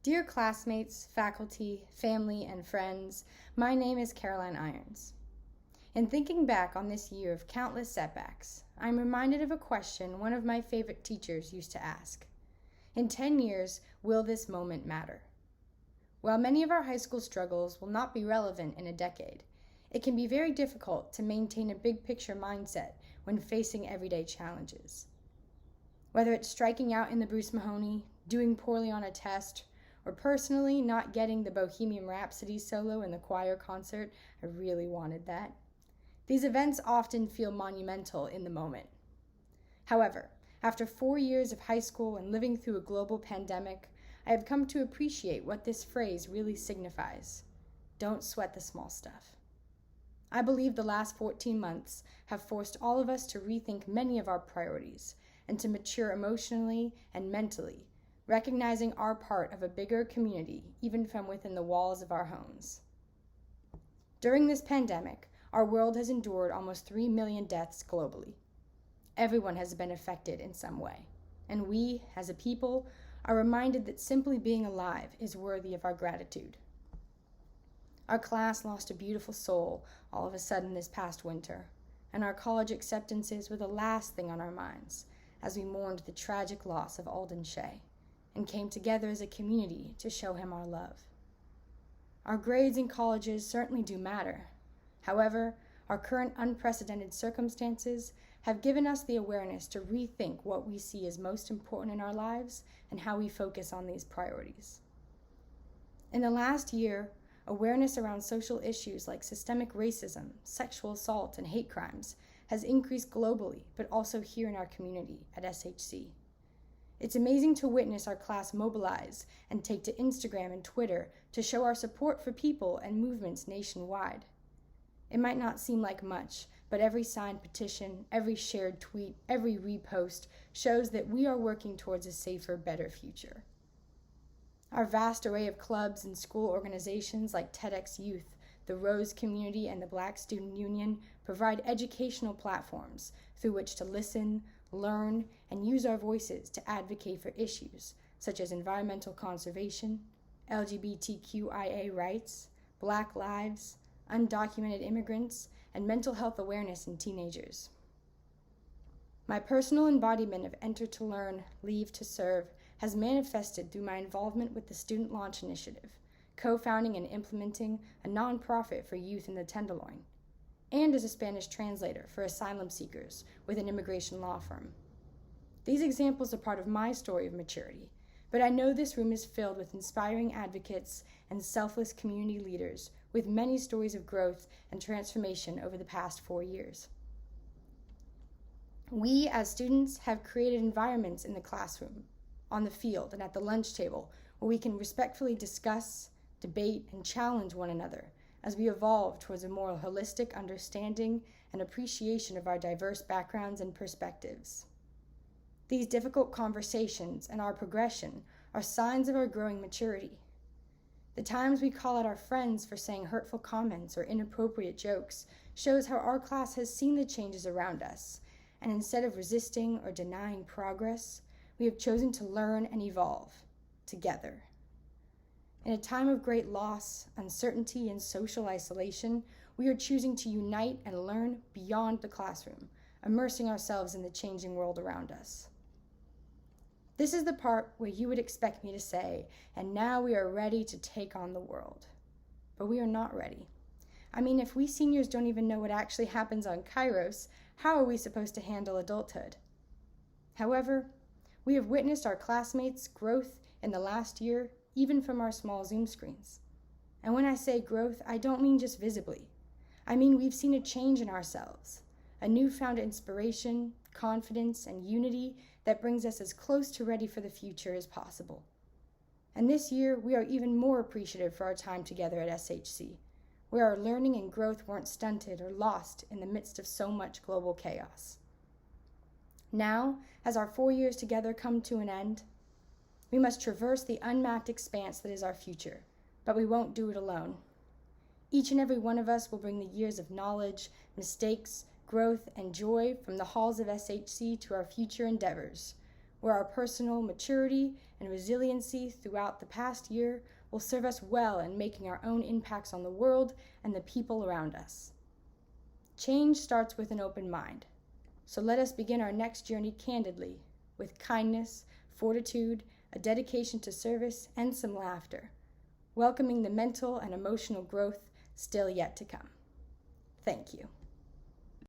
Dear classmates, faculty, family, and friends, my name is Caroline Irons. In thinking back on this year of countless setbacks, I'm reminded of a question one of my favorite teachers used to ask. In 10 years, will this moment matter? While many of our high school struggles will not be relevant in a decade, it can be very difficult to maintain a big picture mindset when facing everyday challenges. Whether it's striking out in the Bruce Mahoney, doing poorly on a test, or personally not getting the Bohemian Rhapsody solo in the choir concert, I really wanted that. These events often feel monumental in the moment. However, after 4 years of high school and living through a global pandemic, I have come to appreciate what this phrase really signifies. Don't sweat the small stuff. I believe the last 14 months have forced all of us to rethink many of our priorities and to mature emotionally and mentally, recognizing our part of a bigger community, even from within the walls of our homes. During this pandemic, our world has endured almost 3 million deaths globally. Everyone has been affected in some way, and we, as a people, are reminded that simply being alive is worthy of our gratitude. Our class lost a beautiful soul all of a sudden this past winter, and our college acceptances were the last thing on our minds as we mourned the tragic loss of Alden Shea and came together as a community to show him our love. Our grades in colleges certainly do matter. However, our current unprecedented circumstances have given us the awareness to rethink what we see as most important in our lives and how we focus on these priorities. In the last year, awareness around social issues like systemic racism, sexual assault, and hate crimes has increased globally, but also here in our community at SHC. It's amazing to witness our class mobilize and take to Instagram and Twitter to show our support for people and movements nationwide. It might not seem like much, but every signed petition, every shared tweet, every repost shows that we are working towards a safer, better future. Our vast array of clubs and school organizations like TEDx Youth, the Rose Community, and the Black Student Union provide educational platforms through which to listen, learn, and use our voices to advocate for issues such as environmental conservation, LGBTQIA rights, Black lives, undocumented immigrants, and mental health awareness in teenagers. My personal embodiment of Enter to Learn, Leave to Serve has manifested through my involvement with the Student Launch Initiative, co-founding and implementing a nonprofit for youth in the Tenderloin, and as a Spanish translator for asylum seekers with an immigration law firm. These examples are part of my story of maturity, but I know this room is filled with inspiring advocates and selfless community leaders with many stories of growth and transformation over the past 4 years. We, as students, have created environments in the classroom, on the field, and at the lunch table where we can respectfully discuss, debate, and challenge one another as we evolve towards a more holistic understanding and appreciation of our diverse backgrounds and perspectives. These difficult conversations and our progression are signs of our growing maturity. The times we call out our friends for saying hurtful comments or inappropriate jokes shows how our class has seen the changes around us, and instead of resisting or denying progress, we have chosen to learn and evolve together. In a time of great loss, uncertainty, and social isolation, we are choosing to unite and learn beyond the classroom, immersing ourselves in the changing world around us. This is the part where you would expect me to say, and now we are ready to take on the world. But we are not ready. I mean, if we seniors don't even know what actually happens on Kairos, how are we supposed to handle adulthood? However, we have witnessed our classmates' growth in the last year, even from our small Zoom screens. And when I say growth, I don't mean just visibly. I mean we've seen a change in ourselves, a newfound inspiration, confidence, and unity that brings us as close to ready for the future as possible. And this year, we are even more appreciative for our time together at SHC, where our learning and growth weren't stunted or lost in the midst of so much global chaos. Now, as our 4 years together come to an end, we must traverse the unmapped expanse that is our future, but we won't do it alone. Each and every one of us will bring the years of knowledge, mistakes, growth, and joy from the halls of SHC to our future endeavors, where our personal maturity and resiliency throughout the past year will serve us well in making our own impacts on the world and the people around us. Change starts with an open mind, so let us begin our next journey candidly, with kindness, fortitude, a dedication to service, and some laughter, welcoming the mental and emotional growth still yet to come. Thank you.